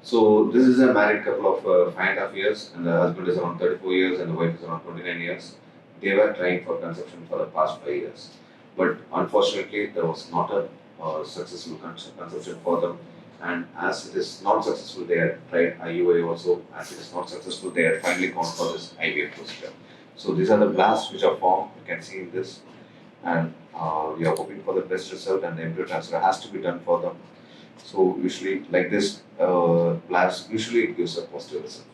So this is a married couple of 5.5 years, and the husband is around 34 years, and the wife is around 29 years. They were trying for conception for the past 5 years, but unfortunately there was not a successful conception for them. And as it is not successful, they had tried IUI also. As it is not successful, they had finally gone for this IVF procedure. So these are the blasts which are formed. You can see in this, and we are hoping for the best result. And the embryo transfer has to be done for them. So usually, like this, blast usually it gives a positive result.